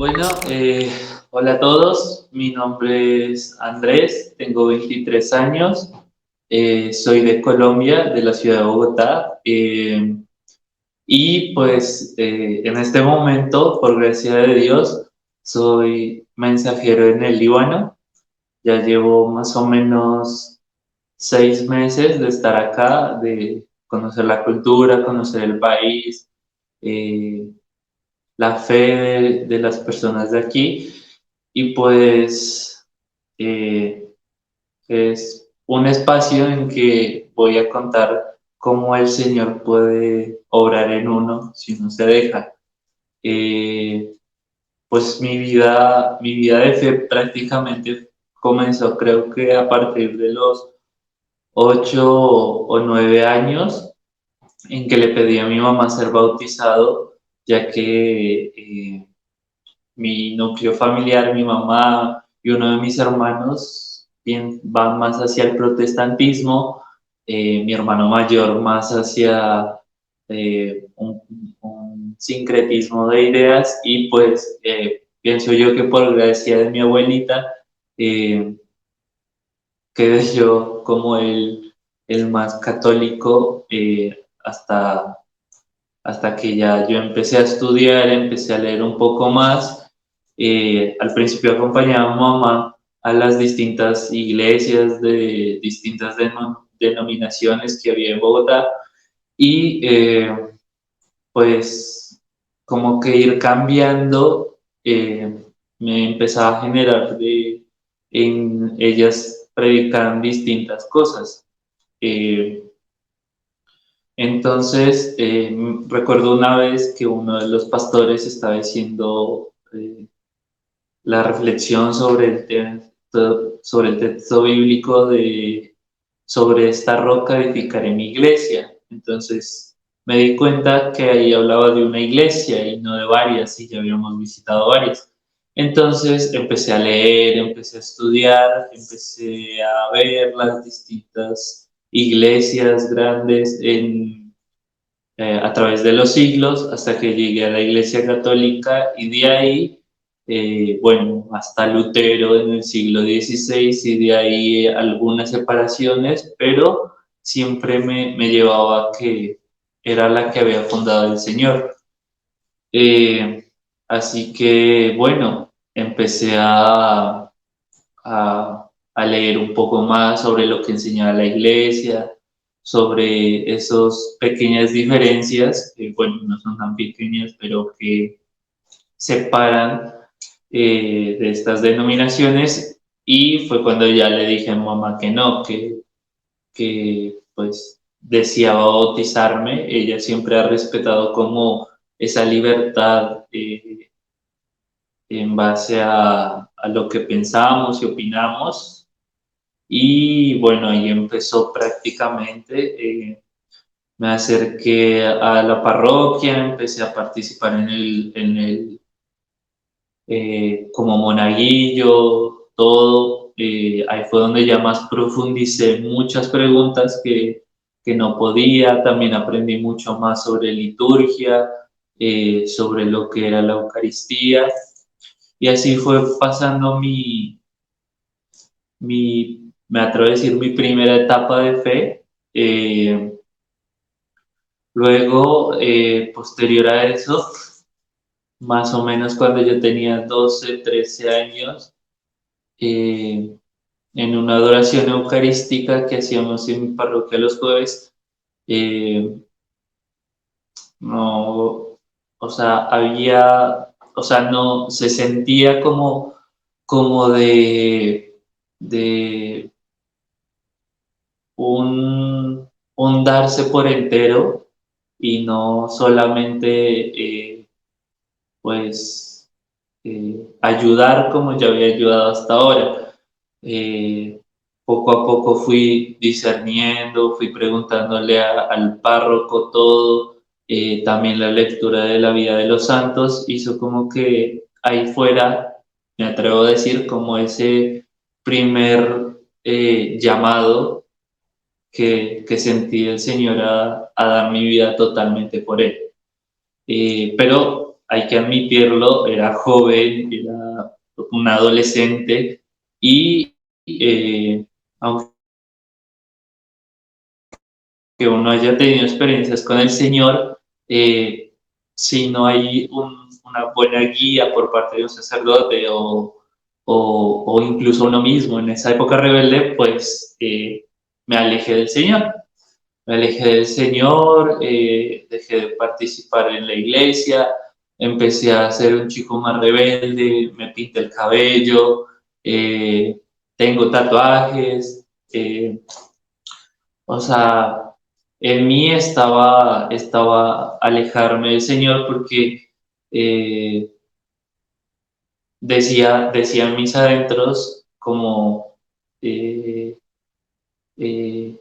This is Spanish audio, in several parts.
Bueno, hola a todos, mi nombre es Andrés, tengo 23 años, soy de Colombia, de la ciudad de Bogotá, y pues en este momento, por gracia de Dios, soy mensajero en el Líbano. Ya llevo más o menos 6 meses de estar acá, de conocer la cultura, conocer el país, eh, la fe de las personas de aquí. Y pues eh, es un espacio en que voy a contar cómo el Señor puede obrar en uno si uno se deja. Eh, pues mi vida de fe prácticamente comenzó, creo que a partir de los 8 o 9 años, en que le pedí a mi mamá ser bautizado, ya que mi núcleo familiar, mi mamá y uno de mis hermanos bien, van más hacia el protestantismo, mi hermano mayor más hacia un sincretismo de ideas, y pues pienso yo que por gracia de mi abuelita eh, quedé yo como el más católico, hasta que ya yo empecé a estudiar, empecé a leer un poco más. Al principio acompañaba a mamá a las distintas iglesias de distintas denominaciones que había en Bogotá, y pues como que ir cambiando, me empezaba a generar en ellas predican distintas cosas. Eh, entonces, recuerdo una vez que uno de los pastores estaba haciendo la reflexión sobre el texto bíblico sobre esta roca edificaré mi iglesia. Entonces, me di cuenta que ahí hablaba de una iglesia y no de varias, y ya habíamos visitado varias. Entonces, empecé a leer, empecé a estudiar, empecé a ver las distintas iglesias grandes a través de los siglos, hasta que llegué a la Iglesia Católica, y de ahí, bueno, hasta Lutero en el siglo XVI, y de ahí algunas separaciones, pero siempre me llevaba a que era la que había fundado el Señor. Eh, Así que, bueno, empecé a leer un poco más sobre lo que enseñaba la iglesia, sobre esas pequeñas diferencias, que bueno, no son tan pequeñas, pero que separan de estas denominaciones. Y fue cuando ya le dije a mi mamá que no, que pues deseaba bautizarme. Ella siempre ha respetado como esa libertad, en base a lo que pensamos y opinamos. Y bueno, ahí empezó prácticamente. Me acerqué a la parroquia, empecé a participar como monaguillo, todo. Ahí fue donde ya más profundicé muchas preguntas que no podía. También aprendí mucho más sobre liturgia, sobre lo que era la Eucaristía. Y así fue pasando me atrevo a decir, mi primera etapa de fe. Eh, Luego, posterior a eso, más o menos cuando yo tenía 12 13 años, eh, en una adoración eucarística que hacíamos en mi parroquia los jueves, eh, no, o sea, no, se sentía como de un darse por entero, y no solamente pues ayudar como yo había ayudado hasta ahora. Eh, Poco a poco fui discerniendo, fui preguntándole al párroco todo. También la lectura de la vida de los santos hizo como que ahí fuera, me atrevo a decir, como ese primer llamado que sentí del Señor a dar mi vida totalmente por Él. Pero hay que admitirlo, era joven, era un adolescente y aunque uno haya tenido experiencias con el Señor, si no hay una buena guía por parte de un sacerdote o incluso uno mismo en esa época rebelde, pues me alejé del Señor. Me alejé del Señor, dejé de participar en la iglesia, empecé a ser un chico más rebelde, me pinté el cabello, eh, tengo tatuajes, o sea, en mí estaba alejarme del Señor porque eh, decía en mis adentros como eh, eh,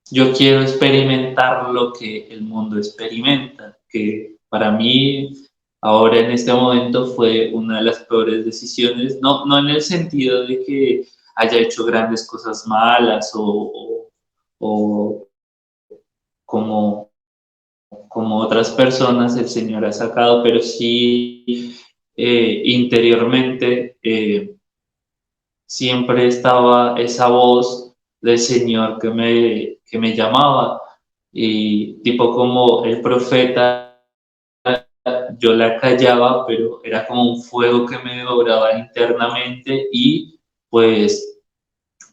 yo quiero experimentar lo que el mundo experimenta, que para mí ahora en este momento fue una de las peores decisiones, no en el sentido de que haya hecho grandes cosas malas o como, como otras personas el Señor ha sacado, pero sí interiormente siempre estaba esa voz del Señor que me llamaba y tipo como el profeta, yo la callaba, pero era como un fuego que me devoraba internamente y pues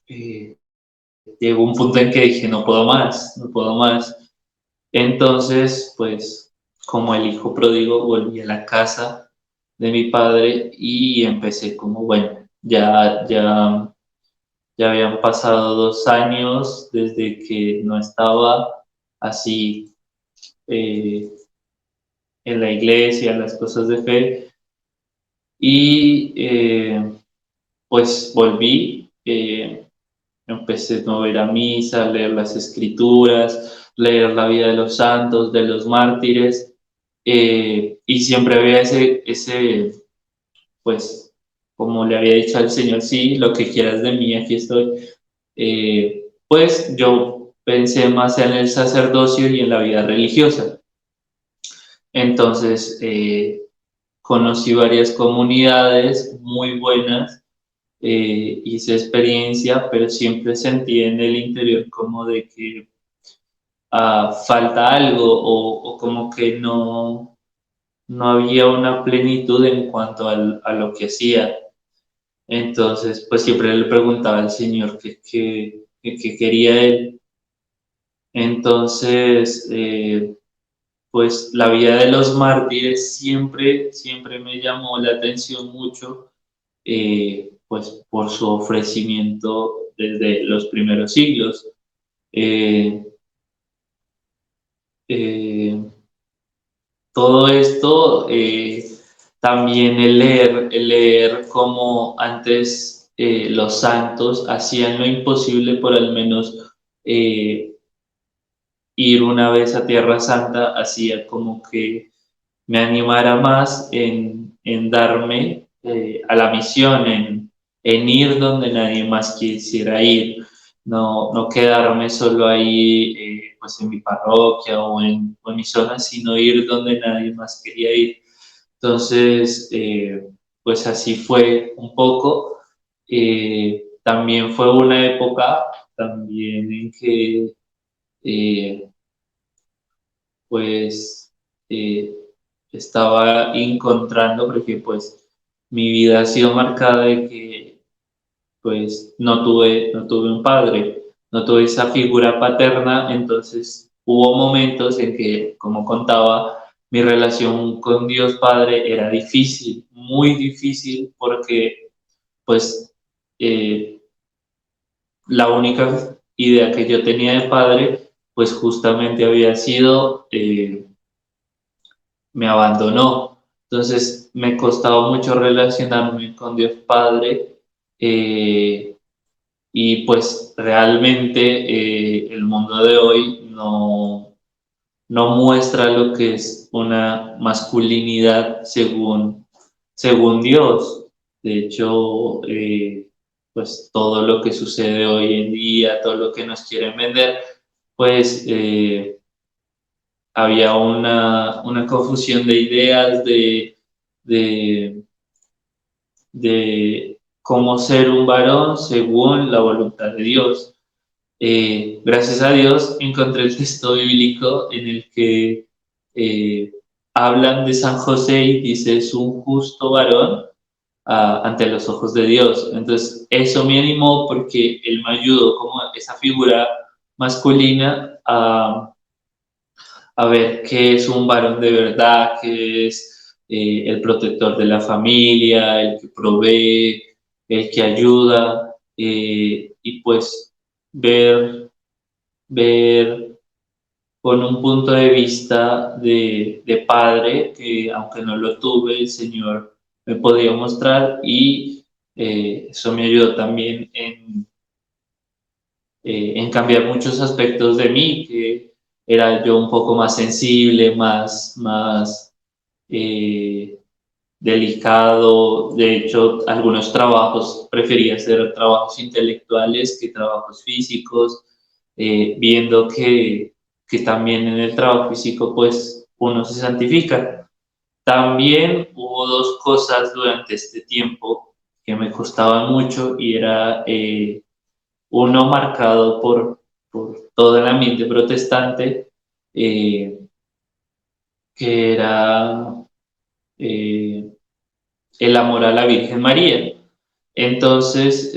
eh, llegó un punto en que dije, no puedo más, no puedo más. Entonces, pues como el hijo pródigo, volví a la casa de mi padre y empecé como, bueno, ya habían pasado 2 años desde que no estaba así eh, en la iglesia, en las cosas de fe, y pues volví, empecé a ir a misa, a leer las escrituras, leer la vida de los santos, de los mártires, y siempre había pues, como le había dicho al Señor, sí, lo que quieras de mí, aquí estoy. Pues yo pensé más en el sacerdocio y en la vida religiosa. Entonces, conocí varias comunidades muy buenas, hice experiencia, pero siempre sentí en el interior como de que falta algo o como que no había una plenitud en cuanto a lo que hacía. Entonces, pues siempre le preguntaba al Señor qué quería Él. Entonces, pues la vida de los mártires siempre me llamó la atención mucho, pues por su ofrecimiento desde los primeros siglos. Eh, eh, Todo esto, también el leer cómo antes los santos hacían lo imposible por al menos eh, ir una vez a Tierra Santa, hacía como que me animara más en darme a la misión, en ir donde nadie más quisiera ir, no quedarme solo ahí pues en mi parroquia o en mi zona, sino ir donde nadie más quería ir. Entonces, pues así fue un poco. También fue una época también en que eh, pues eh, estaba encontrando, porque pues mi vida ha sido marcada de que pues no tuve un padre, no tuve esa figura paterna, entonces hubo momentos en que, como contaba, mi relación con Dios Padre era difícil, muy difícil, porque pues eh, la única idea que yo tenía de padre, pues justamente había sido me abandonó. Entonces me costaba mucho relacionarme con Dios Padre, eh, y pues realmente el mundo de hoy no muestra lo que es una masculinidad según Dios. De hecho, pues todo lo que sucede hoy en día, todo lo que nos quieren vender, pues había una confusión de ideas, de, de cómo ser un varón según la voluntad de Dios. Gracias a Dios encontré el texto bíblico en el que eh, hablan de San José y dice es un justo varón ante los ojos de Dios. Entonces eso me animó porque él me ayudó como esa figura masculina a ver qué es un varón de verdad, qué es el protector de la familia, el que provee, el que ayuda, y pues ver con un punto de vista de padre, que aunque no lo tuve, el Señor me podía mostrar y eso me ayudó también en cambiar muchos aspectos de mí, que era yo un poco más sensible, más eh, delicado. De hecho, algunos trabajos prefería hacer trabajos intelectuales que trabajos físicos, viendo que también en el trabajo físico pues uno se santifica. También hubo dos cosas durante este tiempo que me costaban mucho y era uno marcado por todo el ambiente protestante, eh, que era eh, el amor a la Virgen María. Entonces,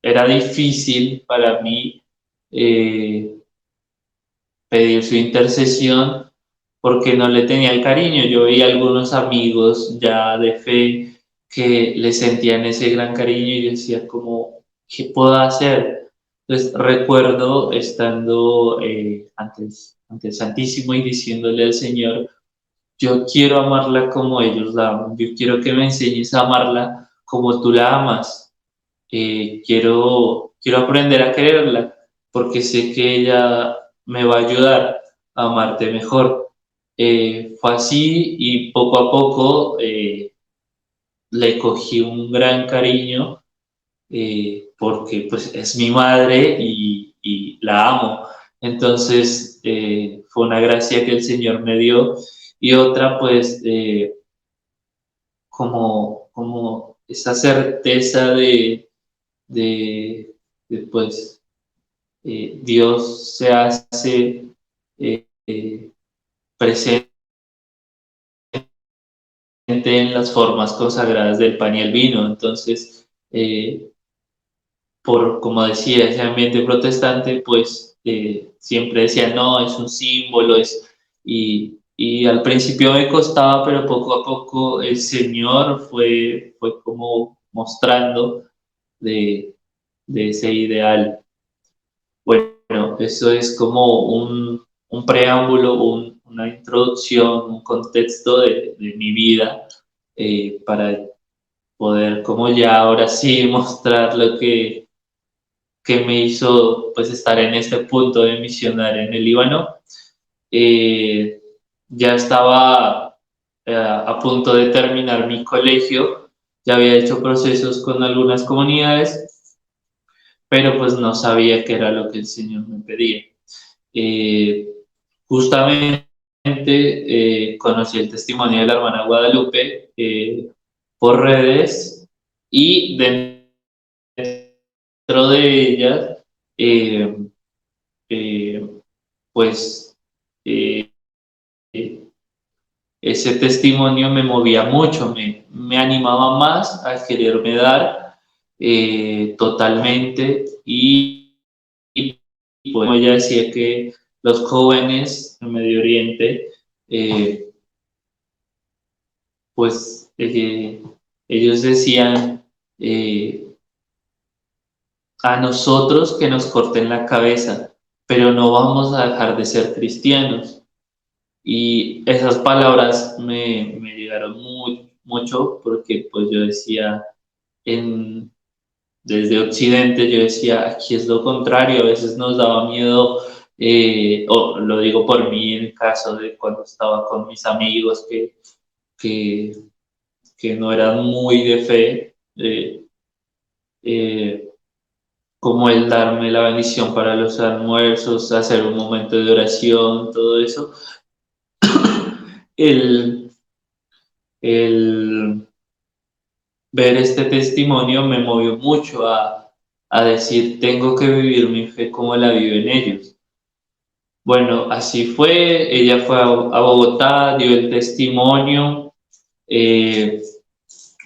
era difícil para mí eh, pedir su intercesión porque no le tenía el cariño. Yo veía algunos amigos ya de fe que le sentían ese gran cariño y decía como, ¿qué puedo hacer? Entonces recuerdo estando ante el Santísimo y diciéndole al Señor, yo quiero amarla como ellos la aman, yo quiero que me enseñes a amarla como tú la amas. Quiero aprender a quererla porque sé que ella me va a ayudar a amarte mejor. Fue así y poco a poco le cogí un gran cariño, porque pues es mi madre y la amo. Entonces fue una gracia que el Señor me dio y otra pues como esa certeza de, de, pues Dios se hace eh, presente en las formas consagradas del pan y el vino. Entonces, como decía, ese ambiente protestante, pues siempre decía, no, es un símbolo, y al principio me costaba, pero poco a poco el Señor fue como mostrando de, de ese ideal. Bueno, eso es como un preámbulo, una introducción, un contexto de mi vida, para poder como ya ahora sí mostrar lo que me hizo pues estar en este punto de misionar en el Líbano. Eh, ya estaba a punto de terminar mi colegio, ya había hecho procesos con algunas comunidades, pero pues no sabía qué era lo que el Señor me pedía. Eh, Justamente conocí el testimonio de la hermana Guadalupe por redes y dentro de ellas, eh, eh, pues eh, ese testimonio me movía mucho, me animaba más a quererme dar totalmente y pues como ella decía que los jóvenes en Medio Oriente, eh, pues ellos decían a nosotros que nos corten la cabeza, pero no vamos a dejar de ser cristianos. Y esas palabras me llegaron mucho porque pues yo decía, en, desde Occidente yo decía, aquí es lo contrario, a veces nos daba miedo, o lo digo por mí en el caso de cuando estaba con mis amigos que, que no eran muy de fe, eh, como el darme la bendición para los almuerzos, hacer un momento de oración, todo eso. El, El ver este testimonio me movió mucho a decir, tengo que vivir mi fe como la viven ellos. Bueno, así fue, ella fue a Bogotá, dio el testimonio. Eh,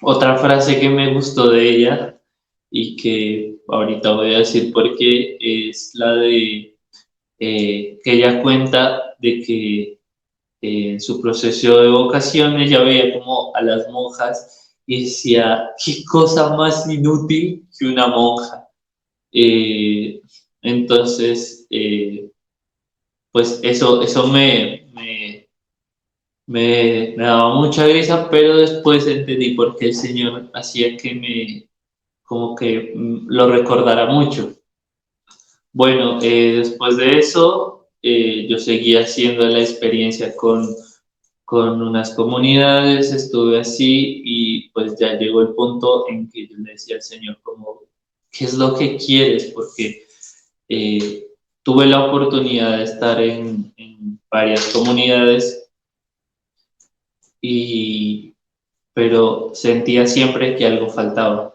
Otra frase que me gustó de ella y que ahorita voy a decir por qué es la de que ella cuenta de que en su proceso de vocación ella veía como a las monjas y decía, qué cosa más inútil que una monja. Eh, entonces, pues eso me daba mucha risa, pero después entendí por qué el Señor hacía que como que lo recordara mucho. Bueno, después de eso, yo seguí haciendo la experiencia con unas comunidades, estuve así y pues ya llegó el punto en que yo le decía al Señor como, ¿qué es lo que quieres? Porque eh, tuve la oportunidad de estar en varias comunidades y pero sentía siempre que algo faltaba.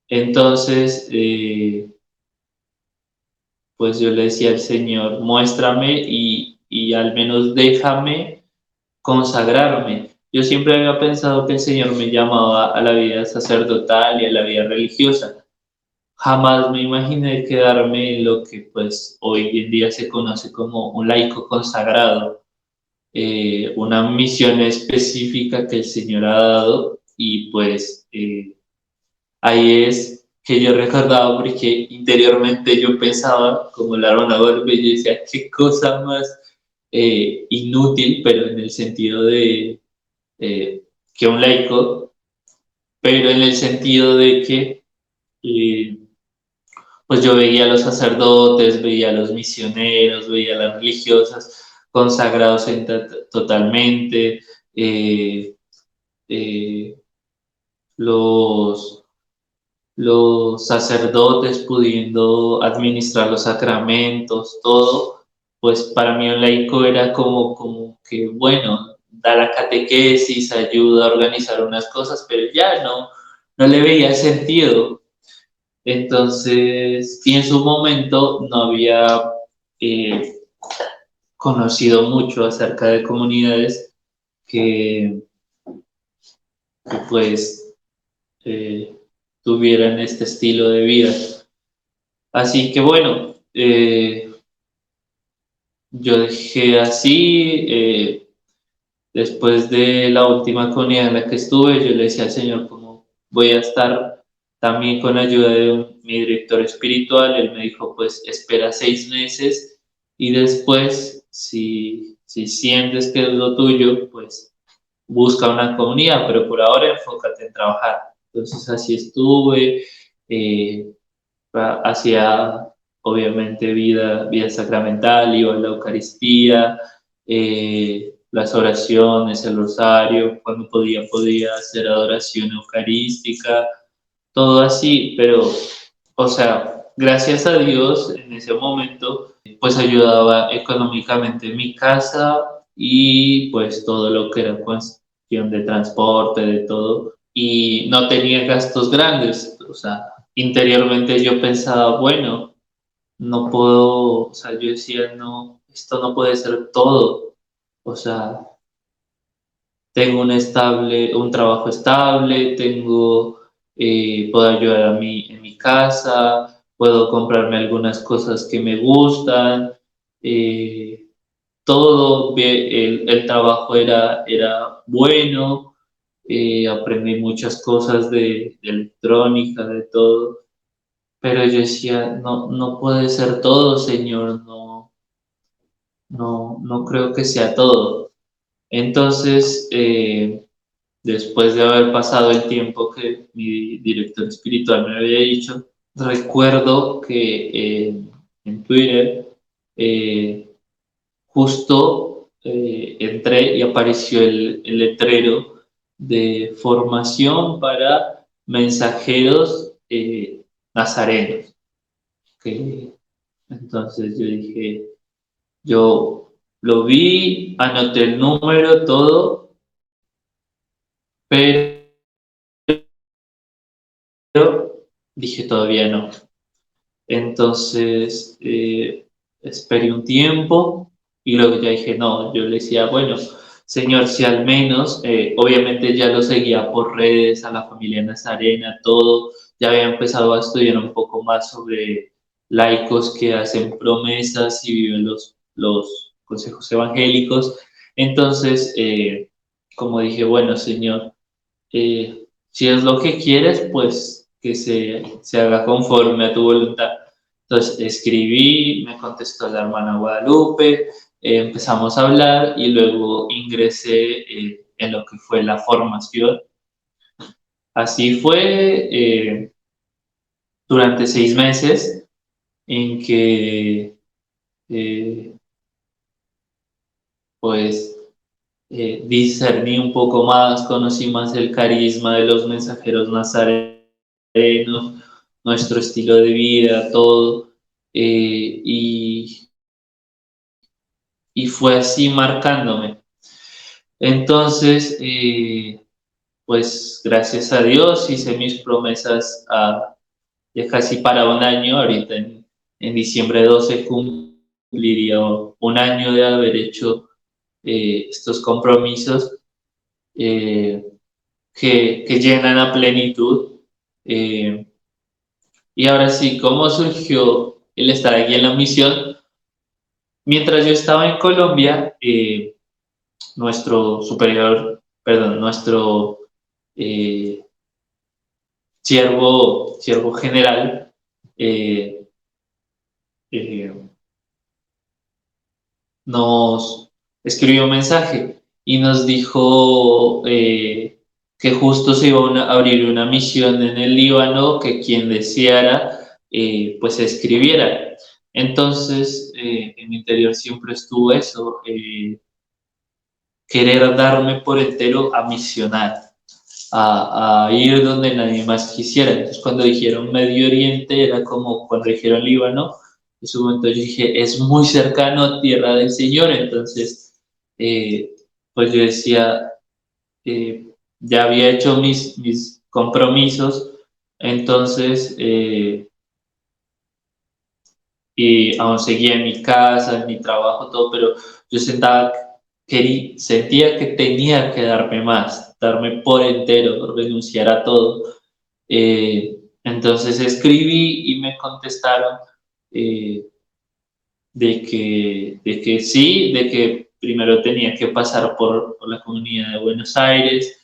Entonces, pues yo le decía al Señor, muéstrame y al menos déjame consagrarme. Yo siempre había pensado que el Señor me llamaba a la vida sacerdotal y a la vida religiosa. Jamás me imaginé quedarme en lo que pues hoy en día se conoce como un laico consagrado, una misión específica que el Señor ha dado y pues ahí es que yo recordaba porque interiormente yo pensaba como la Rona Golpe, yo decía, qué cosa más inútil, pero en el sentido de que un laico, pero en el sentido de que eh, pues yo veía a los sacerdotes, veía a los misioneros, veía a las religiosas consagrados totalmente, eh, eh, los, los sacerdotes pudiendo administrar los sacramentos, todo, pues para mí un laico era como que, bueno, da la catequesis, ayuda a organizar unas cosas, pero ya no le veía sentido. Entonces, y en su momento no había eh, conocido mucho acerca de comunidades que, que pues eh, tuvieran este estilo de vida. Así que bueno, yo dejé así, después de la última comunidad en la que estuve, yo le decía al Señor como voy a estar también con ayuda de mi director espiritual. Él me dijo pues espera 6 meses y después si sientes que es lo tuyo, pues busca una comunidad, pero por ahora enfócate en trabajar. Entonces así estuve, eh, hacía obviamente vida sacramental, iba a la Eucaristía, las oraciones, el rosario, cuando podía hacer adoración eucarística, todo así, pero, o sea, gracias a Dios en ese momento, pues ayudaba económicamente en mi casa y pues todo lo que era cuestión de transporte, de todo, y no tenía gastos grandes, o sea, interiormente yo pensaba, bueno, no puedo, o sea, yo decía, no, esto no puede ser todo, o sea, tengo un trabajo estable, puedo ayudar en mi casa, puedo comprarme algunas cosas que me gustan, eh, el trabajo era bueno, aprendí muchas cosas de electrónica, de todo, pero yo decía, no puede ser todo, Señor, no creo que sea todo. Entonces, después de haber pasado el tiempo que mi director espiritual me había dicho, recuerdo que en Twitter eh, justo entré y apareció el letrero de formación para mensajeros nazarenos. Que, entonces yo dije, yo lo vi, anoté el número, todo, pero dije todavía no. Entonces, esperé un tiempo y luego ya dije, no, yo le decía, bueno, señor, si al menos, obviamente ya lo seguía por redes, a la familia Nazarena, todo, ya había empezado a estudiar un poco más sobre laicos que hacen promesas y viven los consejos evangélicos. Entonces, como dije, bueno, señor, si es lo que quieres, pues que se haga conforme a tu voluntad. Entonces escribí, me contestó la hermana Guadalupe, empezamos a hablar y luego ingresé en lo que fue la formación. Así fue durante 6 meses en que eh, pues discerní un poco más, conocí más el carisma de los mensajeros nazarenos, nuestro estilo de vida, todo. Y fue así marcándome. Entonces, pues gracias a Dios hice mis promesas ya casi para un año, ahorita en diciembre 12 cumpliría un año de haber hecho estos compromisos eh, que llenan a plenitud. Eh, y ahora sí, ¿cómo surgió el estar aquí en la misión? Mientras yo estaba en Colombia, nuestro superior, perdón, nuestro eh, siervo general eh, eh, nos escribió un mensaje y nos dijo que justo se iba a abrir una misión en el Líbano, que quien deseara pues escribiera. Entonces, en mi interior siempre estuvo eso, querer darme por entero a misionar, a ir donde nadie más quisiera. Entonces, cuando dijeron Medio Oriente, era como cuando dijeron Líbano, en su momento yo dije, es muy cercano a tierra del Señor. Entonces, eh, pues yo decía, ya había hecho mis compromisos, entonces, y aún seguía en mi casa, en mi trabajo, todo, pero yo sentía que tenía que darme más, darme por entero, renunciar a todo. Entonces escribí y me contestaron eh, de que sí, de que primero tenía que pasar por la comunidad de Buenos Aires,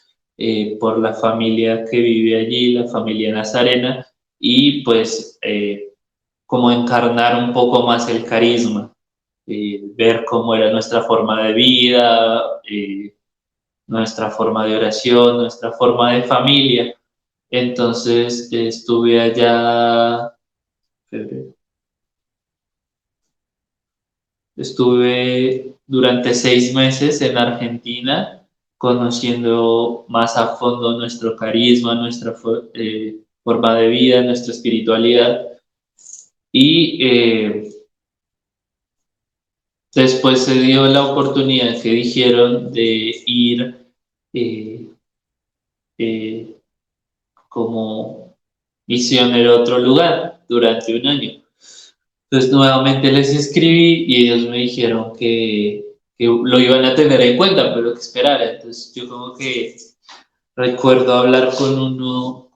por la familia que vive allí, la familia Nazarena, y pues como encarnar un poco más el carisma, ver cómo era nuestra forma de vida, nuestra forma de oración, nuestra forma de familia. Entonces estuve allá, febrero, estuve durante 6 meses en Argentina, conociendo más a fondo nuestro carisma, nuestra forma de vida, nuestra espiritualidad. Y después se dio la oportunidad que dijeron de ir eh, eh, como misionero a otro lugar durante un año. Entonces nuevamente les escribí y ellos me dijeron que lo iban a tener en cuenta, pero que esperara. Entonces yo como que recuerdo hablar con uno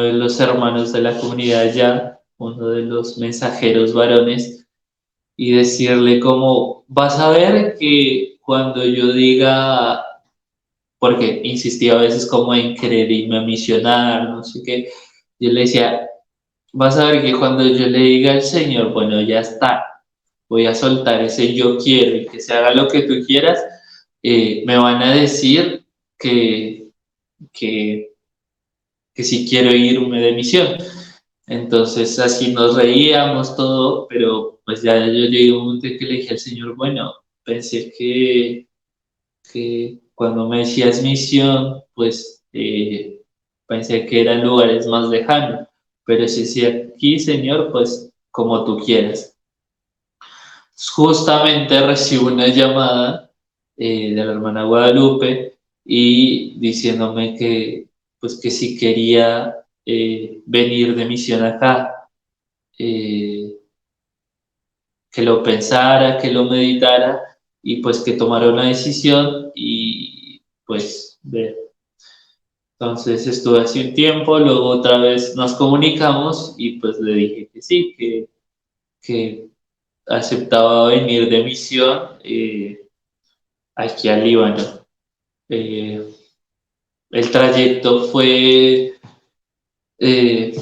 de los hermanos de la comunidad ya, uno de los mensajeros varones, y decirle como, vas a ver que cuando yo diga, porque insistía a veces como en querer irme a misionar, no sé qué, yo le decía, vas a ver que cuando yo le diga al Señor, bueno, ya está, voy a soltar ese yo quiero y que se haga lo que tú quieras, me van a decir que, que si quiero irme de misión. Entonces así nos reíamos todo, pero pues ya yo llegué a un momento en que le dije al Señor, bueno, pensé que cuando me decías misión, pues pensé que eran lugares más lejanos, pero si aquí, Señor, pues como tú quieras. Justamente recibo una llamada de la hermana Guadalupe y diciéndome que, pues, que si quería venir de misión acá, eh, que lo pensara, que lo meditara y pues que tomara una decisión y pues ver. Entonces estuve así un tiempo, luego otra vez nos comunicamos y pues le dije que sí, que aceptaba venir de misión aquí al Líbano. Eh, el trayecto fue eh,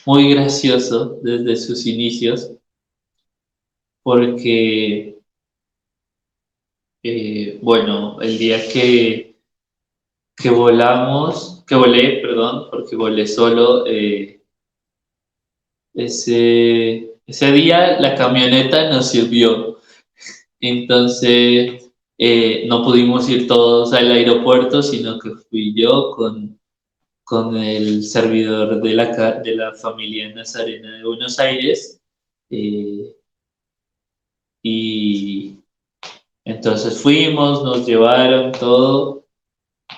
muy gracioso desde sus inicios porque, bueno, el día que volé, perdón, porque volé solo, ese día la camioneta nos sirvió. Entonces, no pudimos ir todos al aeropuerto, sino que fui yo con el servidor de la familia nazarena de Buenos Aires. eh, y entonces fuimos, nos llevaron todo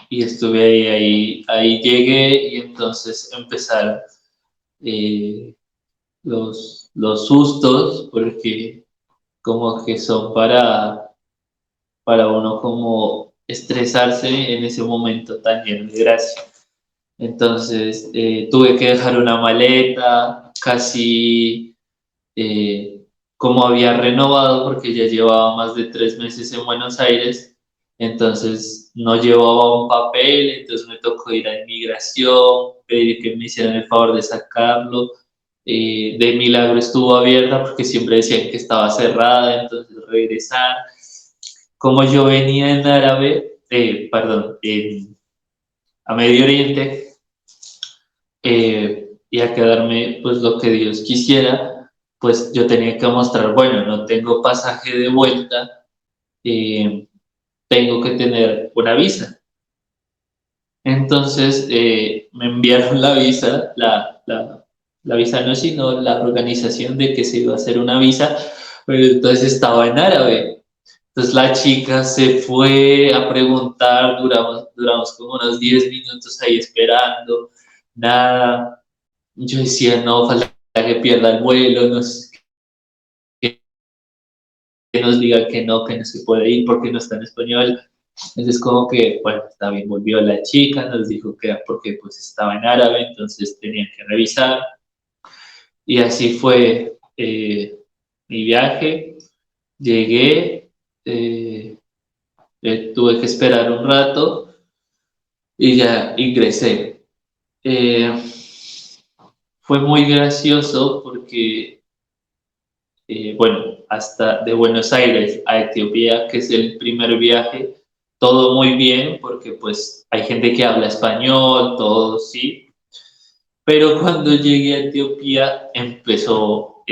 y estuve ahí llegué y entonces empezaron eh, los sustos, porque como que son para uno como estresarse en ese momento tan lleno de gracia. Entonces tuve que dejar una maleta, casi como había renovado porque ya llevaba más de 3 meses en Buenos Aires, entonces no llevaba un papel, entonces me tocó ir a inmigración, pedir que me hicieran el favor de sacarlo. De milagro estuvo abierta porque siempre decían que estaba cerrada, entonces regresar. Como yo venía en árabe, perdón, a Medio Oriente, y a quedarme pues lo que Dios quisiera, pues yo tenía que mostrar, bueno, no tengo pasaje de vuelta, eh, tengo que tener una visa. Entonces me enviaron la visa, la visa no, sino la organización de que se iba a hacer una visa, pero entonces estaba en árabe. Entonces la chica se fue a preguntar, duramos como unos 10 minutos ahí esperando, nada. Yo decía, no, falta que pierda el vuelo, que nos diga que no se puede ir porque no está en español. Entonces como que, bueno, está bien, volvió la chica, nos dijo que era porque pues estaba en árabe, entonces tenían que revisar. Y así fue mi viaje. Llegué, eh, tuve que esperar un rato y ya ingresé. Eh, fue muy gracioso porque bueno, hasta de Buenos Aires a Etiopía, que es el primer viaje, todo muy bien, porque pues hay gente que habla español, todo sí, pero cuando llegué a Etiopía empezó,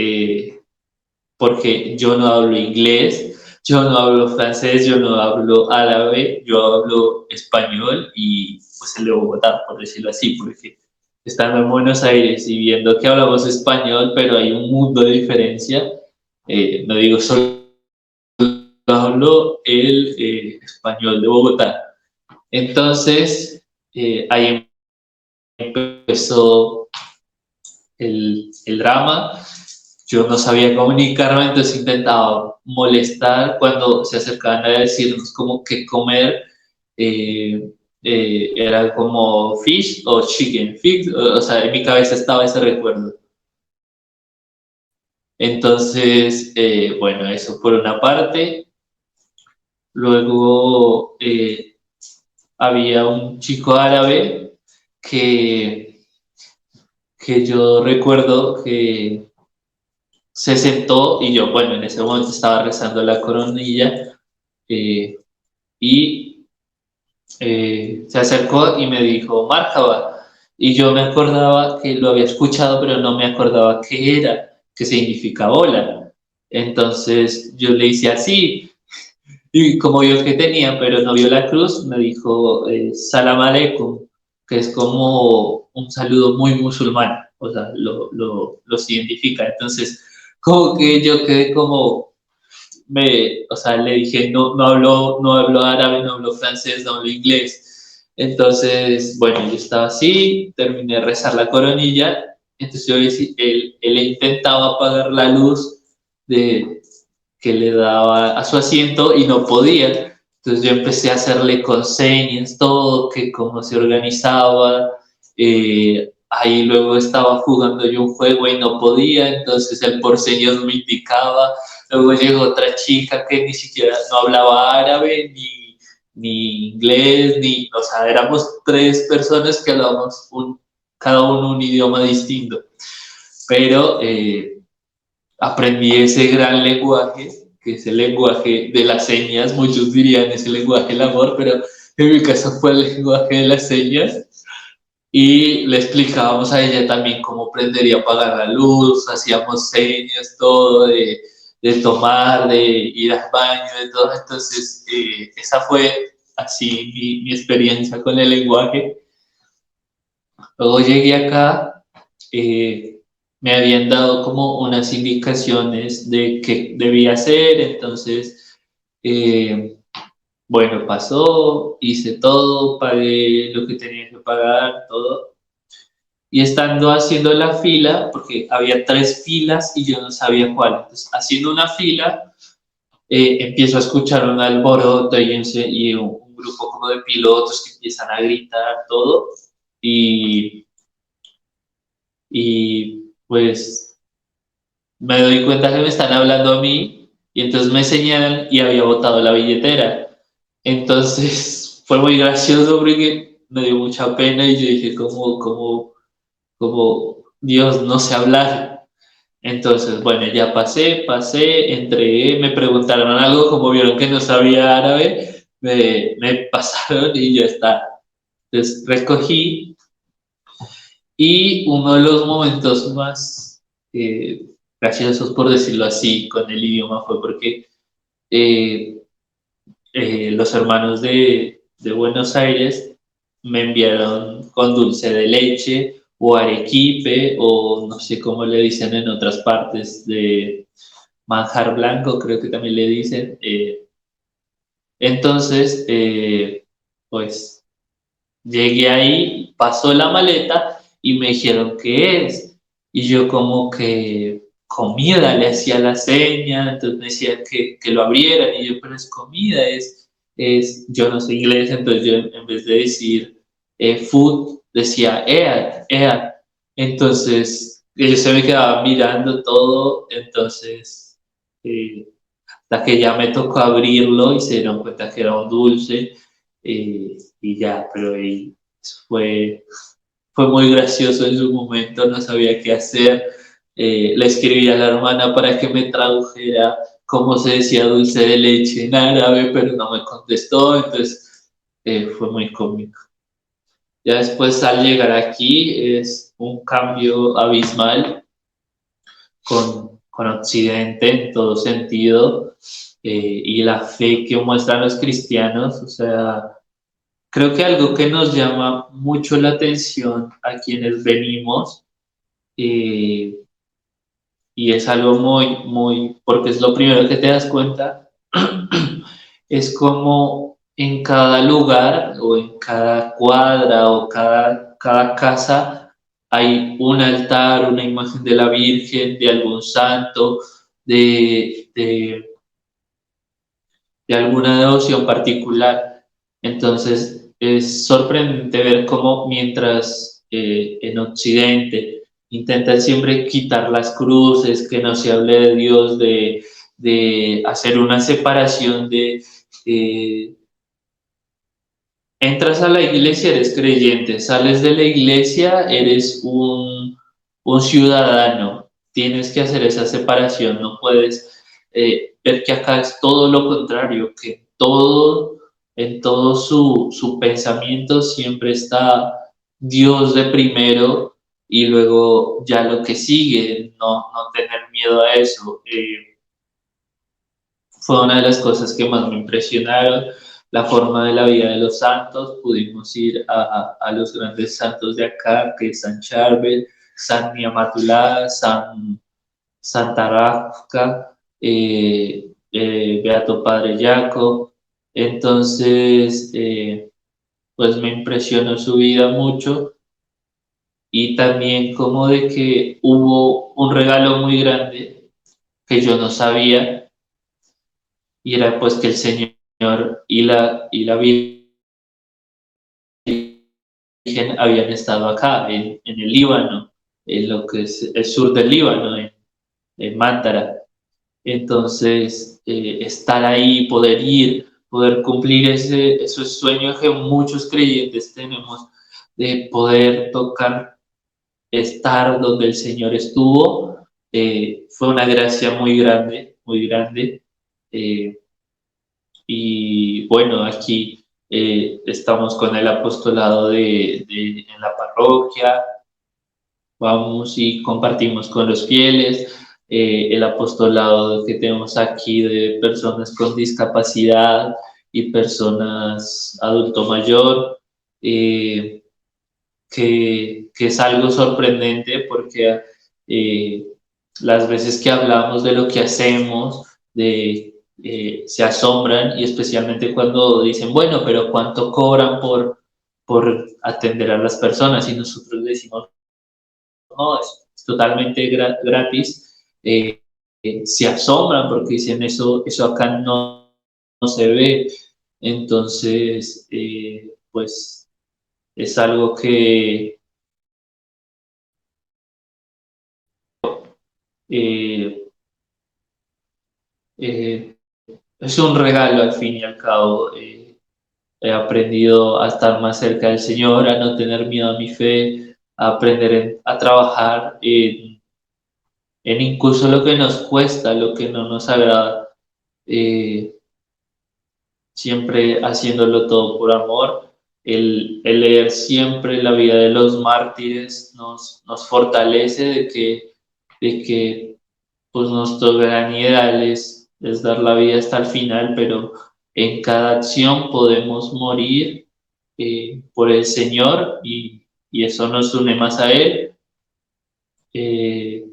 porque yo no hablo inglés, yo no hablo francés, yo no hablo árabe, yo hablo español y pues el de Bogotá, por decirlo así, porque estando en Buenos Aires y viendo que hablamos español, pero hay un mundo de diferencia, no digo solo hablo el español de Bogotá. Entonces, ahí empezó el drama. Yo no sabía comunicarme, entonces intentaba molestar cuando se acercaban a decirnos como que comer. eh, Era como fish o chicken, fish, o sea, en mi cabeza estaba ese recuerdo. Entonces, bueno, eso por una parte. Luego había un chico árabe que, que yo recuerdo que se sentó y yo, bueno, en ese momento estaba rezando la coronilla eh, y se acercó y me dijo, Marhaba. Y yo me acordaba que lo había escuchado, pero no me acordaba qué era, qué significa hola. Entonces yo le hice así. Y como vio que tenía, pero no vio la cruz, me dijo Salam Aleikum, que es como un saludo muy musulmán, o sea, los identifica. Entonces, como que yo quedé como, o sea, le dije, no hablo árabe, no hablo francés, no hablo inglés. Entonces, bueno, yo estaba así, terminé de rezar la coronilla, entonces él intentaba apagar la luz de, que le daba a su asiento y no podía. Entonces yo empecé a hacerle con señas, todo, que cómo se organizaba. Ahí luego estaba jugando yo un juego y no podía, entonces él por señas me indicaba. Luego llegó otra chica que ni siquiera no hablaba árabe, ni inglés, o sea, éramos tres personas que hablábamos cada uno un idioma distinto. Pero aprendí ese gran lenguaje, que es el lenguaje de las señas, muchos dirían es el lenguaje del amor, pero en mi caso fue el lenguaje de las señas, y le explicábamos a ella también cómo prender y apagar la luz, hacíamos señas, todo de tomar, de ir al baño, de todo. Entonces, esa fue así mi experiencia con el lenguaje. Luego llegué acá, me habían dado como unas indicaciones de qué debía hacer, entonces, eh, bueno, pasó, hice todo, pagué lo que tenía que pagar, todo. Y estando haciendo la fila, porque había tres filas y yo no sabía cuál, entonces haciendo una fila, empiezo a escuchar un alboroto y un grupo como de pilotos que empiezan a gritar todo. Y, y pues me doy cuenta que me están hablando a mí y entonces me señalan y había botado la billetera. Entonces fue muy gracioso porque me dio mucha pena y yo dije, como Dios, no sé hablar. Entonces, bueno, ya pasé, entré, me preguntaron algo, como vieron que no sabía árabe, me pasaron y ya está. Entonces recogí, y uno de los momentos más eh, graciosos, por decirlo así, con el idioma fue porque eh, los hermanos de Buenos Aires me enviaron con dulce de leche o arequipe o no sé cómo le dicen en otras partes de manjar blanco, creo que también le dicen. Entonces, pues llegué ahí, pasó la maleta y me dijeron qué es. Y yo como que comida, le hacía la seña, entonces me decía que lo abrieran y yo, pero es comida, yo no sé inglés, entonces yo en vez de decir food, decía EAT. Entonces ellos se me quedaban mirando todo, entonces eh, hasta que ya me tocó abrirlo y se dieron cuenta que era un dulce, y ya, pero ahí fue, fue muy gracioso en su momento, no sabía qué hacer. Le escribí a la hermana para que me tradujera cómo se decía dulce de leche en árabe, pero no me contestó, entonces fue muy cómico. Ya después al llegar aquí es un cambio abismal con Occidente en todo sentido, y la fe que muestran los cristianos. O sea, creo que algo que nos llama mucho la atención a quienes venimos, eh, y es algo porque es lo primero que te das cuenta, es como en cada lugar o en cada cuadra o cada casa hay un altar, una imagen de la Virgen, de algún santo, de, de, de alguna devoción particular. Entonces es sorprendente ver cómo mientras en Occidente intentan siempre quitar las cruces, que no se hable de Dios, de hacer una separación eh, entras a la iglesia, eres creyente, sales de la iglesia, eres un ciudadano. Tienes que hacer esa separación, no puedes ver que acá es todo lo contrario, que en todo su pensamiento siempre está Dios de primero y luego ya lo que sigue, no tener miedo a eso. Fue una de las cosas que más me impresionaron, la forma de la vida de los santos. Pudimos ir a los grandes santos de acá, que es San Charbel, San Niamatulá, Santa Rafka, Beato Padre Jacob. Entonces, pues me impresionó su vida mucho y también como de que hubo un regalo muy grande que yo no sabía y era pues que el Señor y la Virgen habían estado acá en el Líbano, en lo que es el sur del Líbano, en Mántara. Entonces, estar ahí, poder ir, poder cumplir esos sueños que muchos creyentes tenemos de poder tocar, estar donde el Señor estuvo, fue una gracia muy grande, muy grande. Eh, y bueno, aquí estamos con el apostolado en la parroquia, vamos y compartimos con los fieles, el apostolado que tenemos aquí de personas con discapacidad y personas adulto mayor, eh, que es algo sorprendente porque eh, las veces que hablamos de lo que hacemos, se asombran y especialmente cuando dicen, bueno, pero ¿cuánto cobran por atender a las personas? Y nosotros decimos, no, es totalmente gratis. Se asombran porque dicen, eso acá no se ve. Entonces, pues es algo que eh, eh, es un regalo al fin y al cabo. He aprendido a estar más cerca del Señor, a no tener miedo a mi fe, a aprender a trabajar en incluso lo que nos cuesta, lo que no nos agrada. Eh, Siempre haciéndolo todo por amor. El leer siempre la vida de los mártires nos fortalece de que pues nuestro gran ideal es dar la vida hasta el final, pero en cada acción podemos morir por el Señor y eso nos une más a Él. Eh,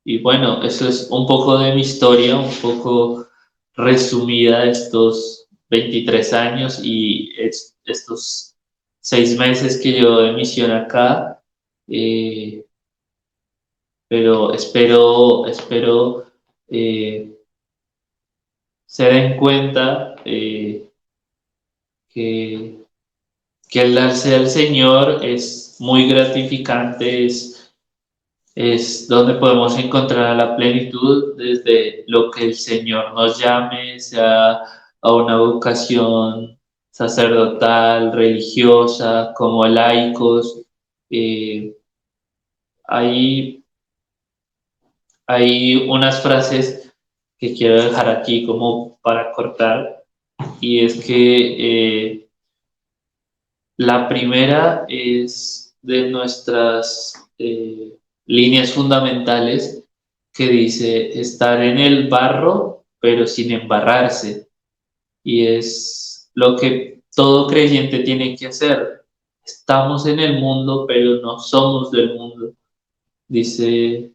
y bueno, eso es un poco de mi historia, un poco resumida de estos 23 años y estos 6 meses que llevo de misión acá. Eh, pero espero eh, se den cuenta que, que el darse al Señor es muy gratificante, es donde podemos encontrar la plenitud desde lo que el Señor nos llame, sea a una vocación sacerdotal, religiosa, como laicos. Eh, hay, hay unas frases que quiero dejar aquí como para cortar, y es que la primera es de nuestras líneas fundamentales que dice estar en el barro pero sin embarrarse. Y es lo que todo creyente tiene que hacer. Estamos en el mundo pero no somos del mundo, dice,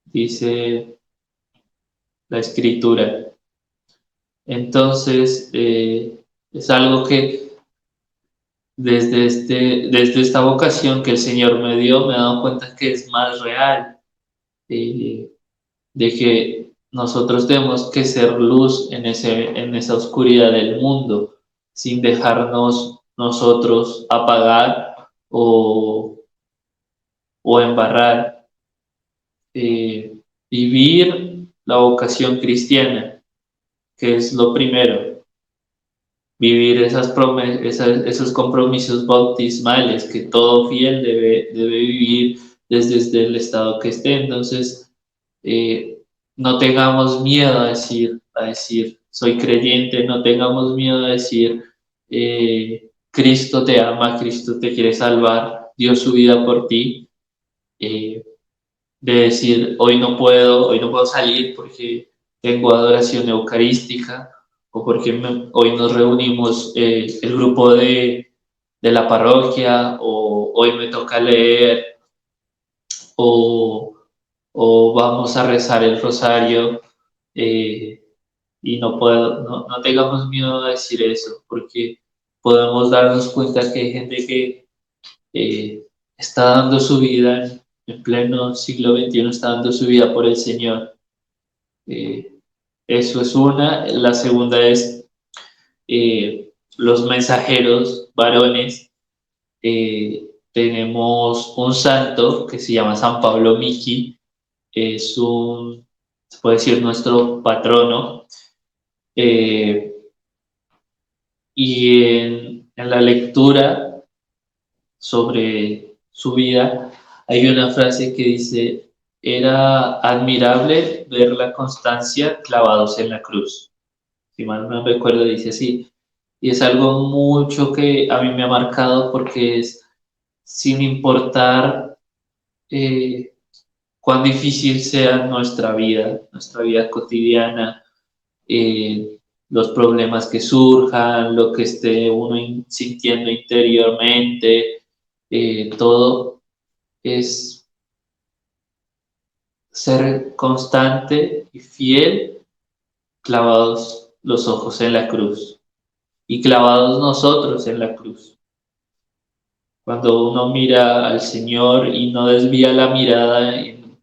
dice la escritura. Entonces, es algo que desde esta vocación que el Señor me dio, me he dado cuenta que es más real, eh, de que nosotros tenemos que ser luz en esa oscuridad del mundo, sin dejarnos nosotros apagar o embarrar. Vivir la vocación cristiana, que es lo primero, vivir esos compromisos bautismales que todo fiel debe vivir desde el estado que esté. Entonces, eh, no tengamos miedo a decir, soy creyente, no tengamos miedo a decir, Cristo te ama, Cristo te quiere salvar, dio su vida por ti. Eh, de decir, hoy no puedo salir porque tengo adoración eucarística o porque hoy nos reunimos el grupo de la parroquia o hoy me toca leer o, o vamos a rezar el rosario. y no tengamos miedo a decir eso, porque podemos darnos cuenta que hay gente que está dando su vida en pleno siglo XXI, está dando su vida por el Señor. Eso es una. La segunda es los mensajeros varones. Tenemos un santo que se llama San Pablo Miki, se puede decir, nuestro patrono. Y en la lectura sobre su vida hay una frase que dice: era admirable ver la constancia clavados en la cruz. Si mal no recuerdo, dice así. Y es algo mucho que a mí me ha marcado, porque es sin importar cuán difícil sea nuestra vida cotidiana, eh, los problemas que surjan, lo que esté uno sintiendo interiormente, todo es ser constante y fiel, clavados los ojos en la cruz y clavados nosotros en la cruz. Cuando uno mira al Señor y no desvía la mirada en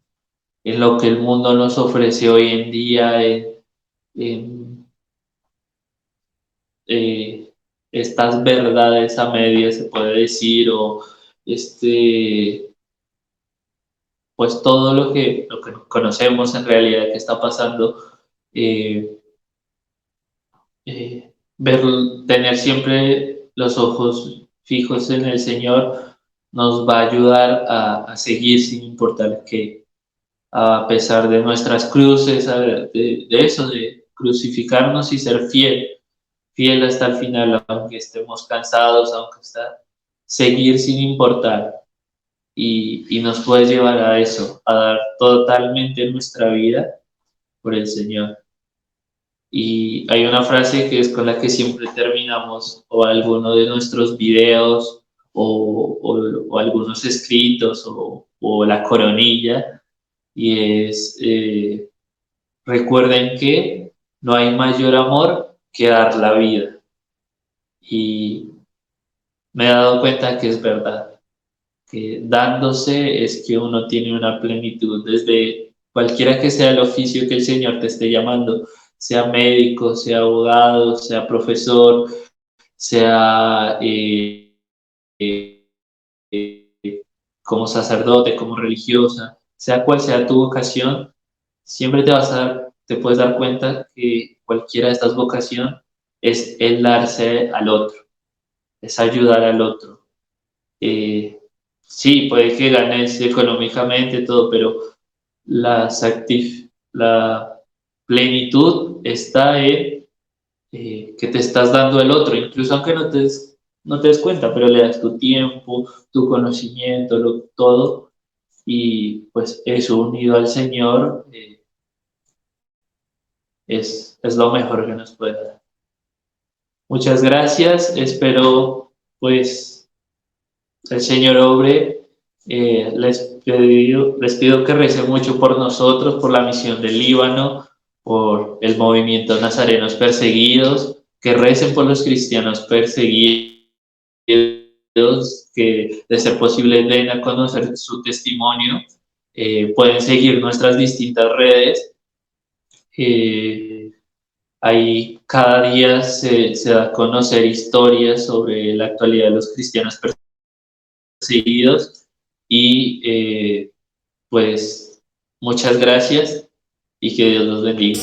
lo que el mundo nos ofrece hoy en día, en estas verdades a medias, se puede decir, o este, pues todo lo que conocemos en realidad que está pasando, eh, ver, tener siempre los ojos fijos en el Señor nos va a ayudar a seguir sin importar qué, a pesar de nuestras cruces, de eso, de crucificarnos y ser fiel hasta el final, aunque estemos cansados, seguir sin importar. Y nos puede llevar a eso, a dar totalmente nuestra vida por el Señor. Y hay una frase que es con la que siempre terminamos o alguno de nuestros videos o algunos escritos o la coronilla, y es, recuerden que no hay mayor amor que dar la vida. Y me he dado cuenta que es verdad, que dándose es que uno tiene una plenitud, desde cualquiera que sea el oficio que el Señor te esté llamando, sea médico, sea abogado, sea profesor, sea como sacerdote, como religiosa, sea cual sea tu vocación, siempre te puedes dar cuenta que cualquiera de estas vocaciones es el darse al otro, es ayudar al otro. Sí, puede que ganes económicamente todo, pero la plenitud está en que te estás dando al otro, incluso aunque no te des cuenta, pero le das tu tiempo, tu conocimiento, todo, y pues eso unido al Señor es lo mejor que nos puede dar. Muchas gracias, espero pues el Señor obre. Les pido que recen mucho por nosotros, por la misión del Líbano, por el movimiento Nazarenos Perseguidos, que recen por los cristianos perseguidos, que de ser posible den a conocer su testimonio. Pueden seguir nuestras distintas redes. Ahí cada día se da a conocer historias sobre la actualidad de los cristianos perseguidos y pues muchas gracias y que Dios los bendiga.